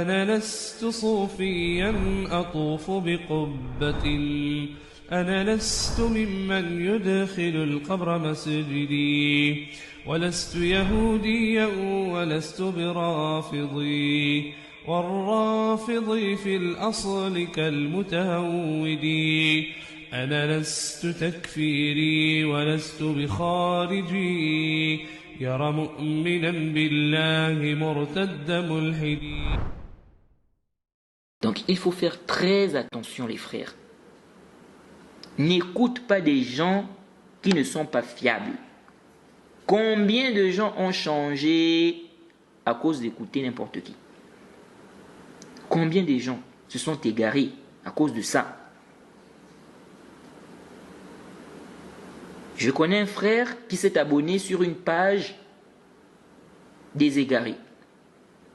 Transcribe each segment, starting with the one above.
أنا لست صوفيا أطوف بقبة أنا لست ممن يدخل القبر مسجدي ولست يهوديا ولست برافضي والرافضي في الأصل كالمتهودي أنا لست تكفيري ولست بخارجي يرى مؤمنا بالله مرتد ملحدي. Donc il faut faire très attention les frères. N'écoute pas des gens qui ne sont pas fiables. Combien de gens ont changé à cause d'écouter n'importe qui? Combien de gens se sont égarés à cause de ça? Je connais un frère qui s'est abonné sur une page des égarés.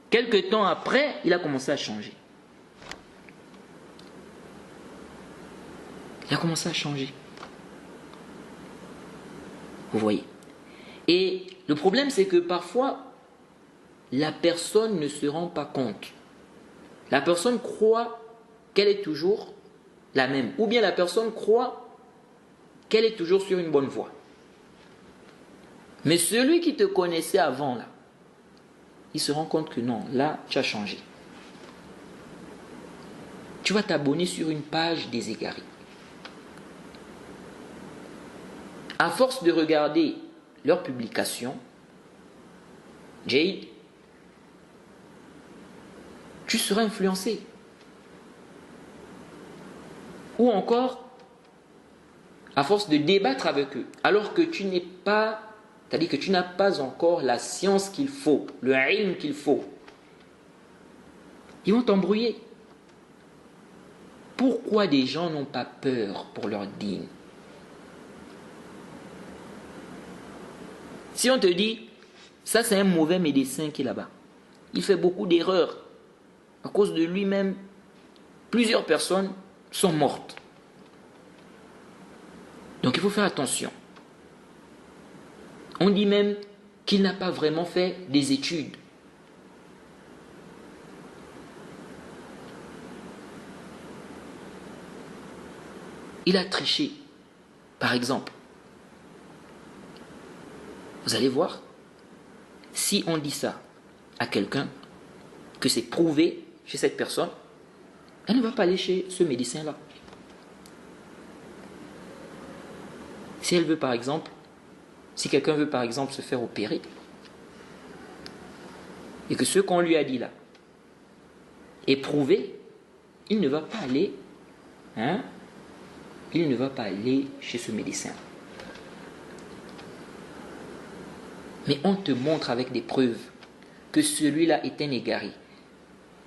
Quelque temps après, il a commencé à changer. Il a commencé à changer. Vous voyez. Et le problème, c'est que parfois, la personne ne se rend pas compte. La personne croit qu'elle est toujours la même. Ou bien la personne croit qu'elle est toujours sur une bonne voie. Mais celui qui te connaissait avant, là, il se rend compte que non, là, tu as changé. Tu vas t'abonner sur une page des égarés. À force de regarder leurs publications, Jade, tu seras influencé. Ou encore, à force de débattre avec eux, alors que tu n'es pas, c'est-à-dire que tu n'as pas encore la science qu'il faut, le ilm qu'il faut, ils vont t'embrouiller. Pourquoi des gens n'ont pas peur pour leur dîme? Si on te dit, ça c'est un mauvais médecin qui est là-bas, il fait beaucoup d'erreurs, à cause de lui-même, plusieurs personnes sont mortes. Donc il faut faire attention. On dit même qu'il n'a pas vraiment fait des études. Il a triché, par exemple. Vous allez voir, si on dit ça à quelqu'un, que c'est prouvé chez cette personne, elle ne va pas aller chez ce médecin-là. Si elle veut par exemple, si quelqu'un veut par exemple se faire opérer, et que ce qu'on lui a dit là est prouvé, il ne va pas aller, il ne va pas aller chez ce médecin. Mais on te montre avec des preuves que celui-là est un égaré.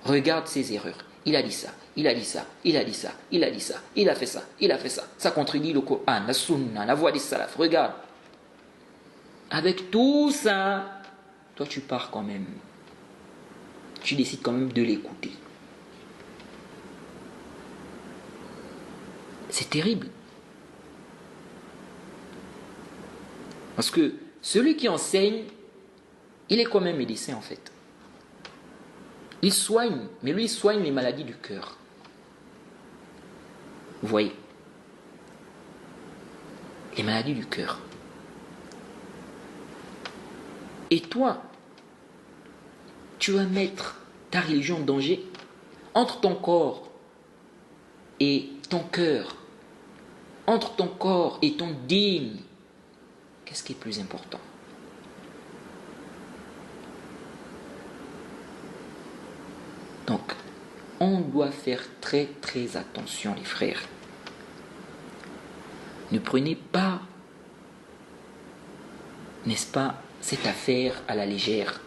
Regarde ses erreurs. Il a dit ça, il a dit ça, il a dit ça, il a dit ça, il a fait ça, il a fait ça. Ça contredit le Coran, la Sunna, la voix des salafs. Regarde. Avec tout ça, toi tu pars quand même. Tu décides quand même de l'écouter. C'est terrible. Parce que celui qui enseigne, il est comme un médecin en fait. Il soigne, mais lui il soigne les maladies du cœur. Vous voyez? Les maladies du cœur. Et toi, tu vas mettre ta religion en danger entre ton corps et ton cœur, entre ton corps et ton dîme. Qu'est-ce qui est plus important? Donc, on doit faire très très attention les frères. Ne prenez pas, n'est-ce pas, cette affaire à la légère.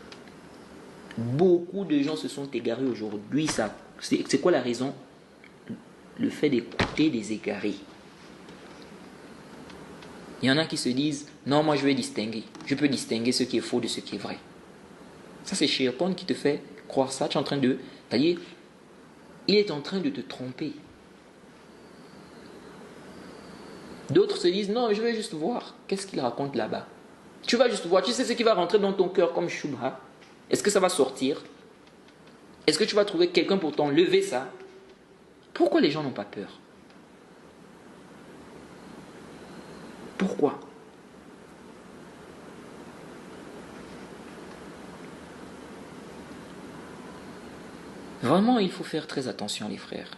Beaucoup de gens se sont égarés aujourd'hui. C'est quoi la raison? Le fait d'écouter des égarés. Il y en a qui se disent, non, moi je vais distinguer. Je peux distinguer ce qui est faux de ce qui est vrai. Ça c'est Shaitan qui te fait croire ça. Tu es en train de, c'est-à-dire, il est en train de te tromper. D'autres se disent, non, je vais juste voir. Qu'est-ce qu'il raconte là-bas? Tu vas juste voir. Tu sais ce qui va rentrer dans ton cœur comme shubha. Est-ce que ça va sortir? Est-ce que tu vas trouver quelqu'un pour t'enlever ça? Pourquoi les gens n'ont pas peur? Pourquoi? Vraiment, il faut faire très attention, les frères.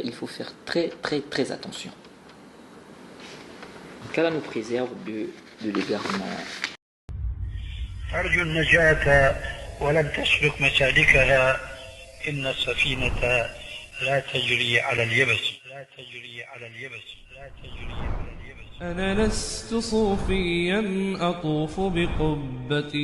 Il faut faire très attention. Qu'Allah nous préserve de l'égarement. أرجو النجاة ولن تسلك مسالكها إن السفينة لا تجري على اليبس لا تجري على اليبس لا تجري على اليبس أنا لست صوفيا أطوف بقبة